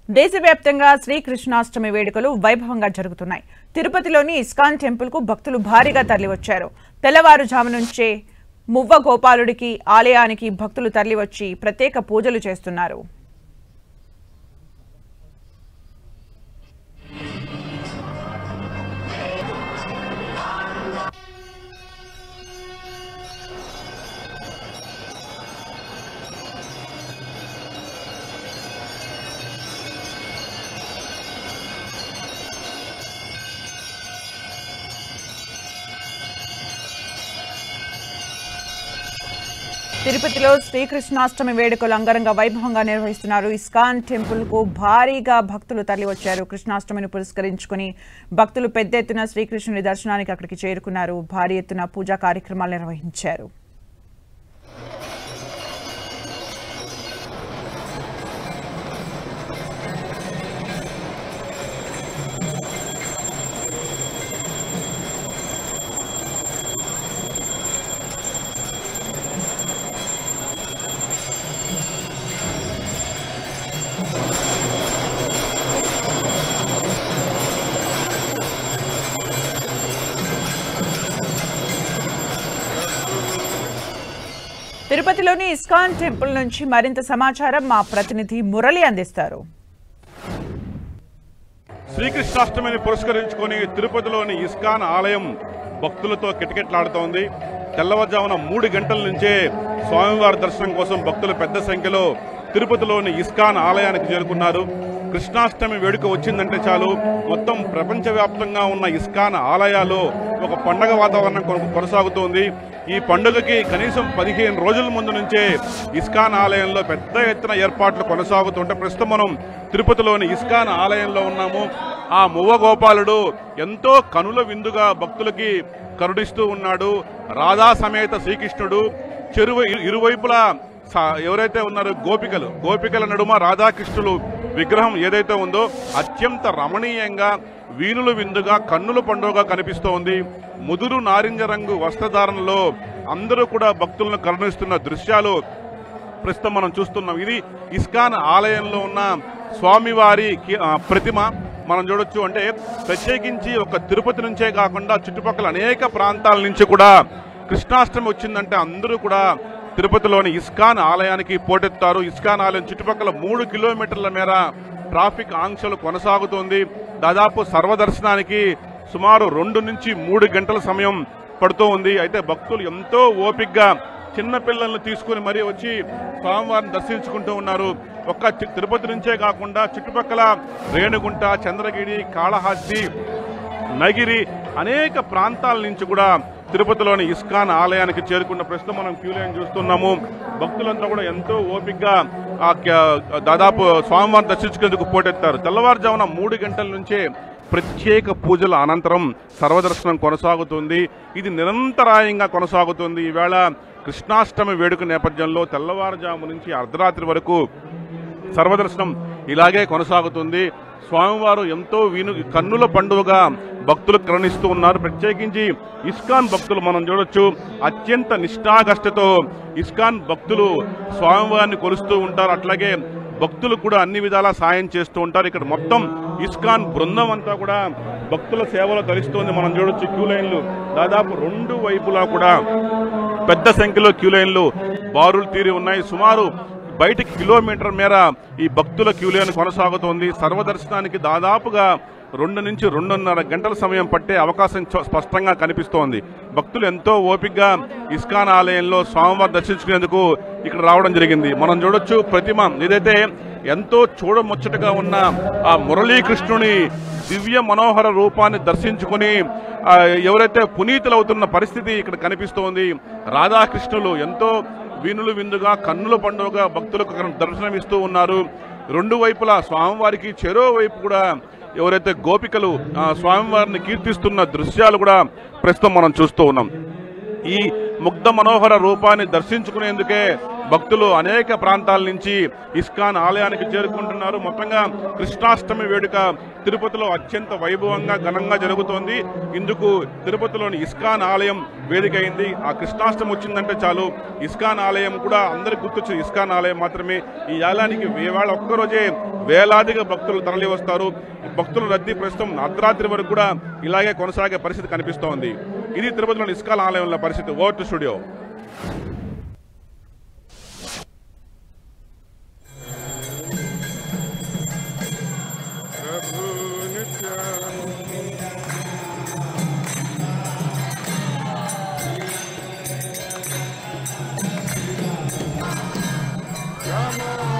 దేశవ్యాప్తంగా శ్రీకృష్ణాష్టమి వేడుకలు వైభవంగా జరుగుతున్నాయి. తిరుపతిలోని ఇస్కాన్ టెంపుల్ కు భక్తులు భారీగా తరలివచ్చారు. తెల్లవారుజాము నుంచే మువ్వ గోపాలుడికి ఆలయానికి భక్తులు తరలివచ్చి ప్రత్యేక పూజలు చేస్తున్నారు. తిరుపతిలో శ్రీకృష్ణాష్టమి వేడుకలు అంగరంగ వైభవంగా నిర్వహిస్తున్నారు. ఇస్కాన్ టెంపుల్ కు భారీగా భక్తులు తరలివచ్చారు. కృష్ణాష్టమిని పురస్కరించుకుని భక్తులు పెద్ద ఎత్తున శ్రీకృష్ణుని దర్శనానికి అక్కడికి చేరుకున్నారు. భారీ ఎత్తున పూజా కార్యక్రమాలు నిర్వహించారు. తిరుపతిలోని ఇస్కాన్ టెంపుల్ నుంచి మరింత సమాచారం మా ప్రతినిధి మురళి అందిస్తారు. శ్రీకృష్ణాష్టమిని పురస్కరించుకొని తిరుపతిలోని ఇస్కాన్ ఆలయం భక్తులతో కిటకిటలాడుతోంది. తెల్లవారుజామున 3 గంటల నుంచే స్వామివారి దర్శనం కోసం భక్తులు పెద్ద సంఖ్యలో తిరుపతిలోని ఇస్కాన్ ఆలయానికి చేరుకున్నారు. కృష్ణాష్టమి వేడుక వచ్చిందంటే చాలు మొత్తం ప్రపంచవ్యాప్తంగా ఉన్న ఇస్కాన్ ఆలయాల్లో ఒక పండగ వాతావరణం కొనసాగుతోంది. ఈ పండుగకి కనీసం 15 రోజుల ముందు నుంచే ఇస్కాన్ ఆలయంలో పెద్ద ఎత్తున ఏర్పాట్లు కొనసాగుతుంటే ప్రస్తుతం మనం తిరుపతిలోని ఇస్కాన్ ఆలయంలో ఉన్నాము. ఆ మువ్వ గోపాలుడు ఎంతో కనుల విందుగా భక్తులకి కరుణిస్తూ ఉన్నాడు. రాధా సమేత శ్రీకృష్ణుడు చెరువు ఇరువైపులా ఎవరైతే ఉన్నారో గోపికల నడుమ రాధాకృష్ణులు విగ్రహం ఏదైతే ఉందో అత్యంత రమణీయంగా వీణులు విందుగా కన్నుల పండుగగా కనిపిస్తోంది. ముదురు నారింజ రంగు వస్త్రధారణలో అందరూ కూడా భక్తులను కరుణిస్తున్న దృశ్యాలు ప్రస్తుతం మనం చూస్తున్నాం. ఇది ఇస్కాన్ ఆలయంలో ఉన్న స్వామివారి ప్రతిమ మనం చూడొచ్చు. అంటే ప్రత్యేకించి ఒక తిరుపతి నుంచే కాకుండా చుట్టుపక్కల అనేక ప్రాంతాల నుంచి కూడా కృష్ణాష్టమి వచ్చిందంటే అందరూ కూడా తిరుపతిలోని ఇస్కాన్ ఆలయానికి పోటెత్తారు. ఇస్కాన్ ఆలయం చుట్టుపక్కల 3 కిలోమీటర్ల మేర ట్రాఫిక్ ఆంక్షలు కొనసాగుతోంది. దాదాపు సర్వదర్శనానికి సుమారు 2 నుంచి 3 గంటల సమయం పడుతూ ఉంది. అయితే భక్తులు ఎంతో ఓపికగా చిన్న పిల్లలను తీసుకుని మరీ వచ్చి స్వామివారిని దర్శించుకుంటూ ఉన్నారు. ఒక్క తిరుపతి నుంచే కాకుండా చుట్టుపక్కల రేణుగుంట, చంద్రగిరి, కాళహస్తి, నగిరి అనేక ప్రాంతాల నుంచి కూడా తిరుపతిలోని ఇస్కాన్ ఆలయానికి చేరుకున్న ప్రస్తుతం మనం క్యూ లైన్ చూస్తున్నాము. భక్తులంతా కూడా ఎంతో ఓపికగా దాదాపు స్వామివారిని దర్శించుకునేందుకు పోటెత్తారు. తెల్లవారుజామున 3 గంటల నుంచే ప్రత్యేక పూజల అనంతరం సర్వదర్శనం కొనసాగుతుంది. ఇది నిరంతరాయంగా కొనసాగుతుంది. ఈవేళ కృష్ణాష్టమి వేడుక నేపథ్యంలో తెల్లవారుజాము నుంచి అర్ధరాత్రి వరకు సర్వదర్శనం ఇలాగే కొనసాగుతుంది. స్వామివారు ఎంతో కన్నుల పండుగగా భక్తులు కరుణిస్తూ ఉన్నారు. ప్రత్యేకించి ఇస్కాన్ భక్తులు మనం చూడొచ్చు అత్యంత నిష్ఠాగష్టతో ఇస్కాన్ భక్తులు స్వామివారిని కొలుస్తూ ఉంటారు. అట్లాగే భక్తులు కూడా అన్ని విధాలా సాయం చేస్తూ ఉంటారు. ఇక్కడ మొత్తం ఇస్కాన్ బృందం అంతా కూడా భక్తుల సేవలో తరిస్తోంది. మనం చూడొచ్చు క్యూ లైన్లు దాదాపు 2 వైపులా కూడా పెద్ద సంఖ్యలో క్యూ లైన్లు బారులు తీరి ఉన్నాయి. సుమారు బయటికి కిలోమీటర్ మేర ఈ భక్తుల క్యూ లైన్ కొనసాగుతోంది. సర్వదర్శనానికి దాదాపుగా 2 నుంచి 2.5 గంటల సమయం పట్టే అవకాశం స్పష్టంగా కనిపిస్తోంది. భక్తులు ఎంతో ఓపికగా ఇస్కాన్ ఆలయంలో స్వామివారి దర్శించుకునేందుకు ఇక్కడ రావడం జరిగింది. మనం చూడొచ్చు ప్రతిమ ఏదైతే ఎంతో చూడముచ్చటగా ఉన్న ఆ మురళీకృష్ణుని దివ్య మనోహర రూపాన్ని దర్శించుకుని ఎవరైతే పునీతులవుతున్న పరిస్థితి ఇక్కడ కనిపిస్తోంది. రాధాకృష్ణులు ఎంతో వీణులు విందుగా కన్నుల పండుగగా భక్తులకు దర్శనమిస్తూ ఉన్నారు. 2 వైపులా స్వామివారికి చెరో వైపు కూడా ఎవరైతే గోపికలు స్వామివారిని కీర్తిస్తున్న దృశ్యాలు కూడా ప్రస్తుతం మనం చూస్తూ ఉన్నాం. ఈ ముగ్ధ మనోహర రూపాన్ని దర్శించుకునేందుకే భక్తులు అనేక ప్రాంతాల నుంచి ఇస్కాన్ ఆలయానికి చేరుకుంటున్నారు. మొత్తంగా కృష్ణాష్టమి వేడుక తిరుపతిలో అత్యంత వైభవంగా ఘనంగా జరుగుతోంది. ఇందుకు తిరుపతిలోని ఇస్కాన్ ఆలయం వేదిక అయింది. ఆ కృష్ణాష్టమి వచ్చిందంటే చాలు ఇస్కాన్ ఆలయం కూడా అందరికి గుర్తొచ్చింది. ఇస్కాన్ ఆలయం మాత్రమే. ఈ ఆలయానికి వేళ ఒక్కరోజే వేలాదిగా భక్తులు తరలి వస్తారు. భక్తుల రద్దీ ప్రస్తుతం అర్ధరాత్రి వరకు కూడా ఇలాగే కొనసాగే పరిస్థితి కనిపిస్తోంది. ఇది తిరుపతిలోని ఇస్కాన్ ఆలయంలో పరిస్థితి. Over to studio. Come on.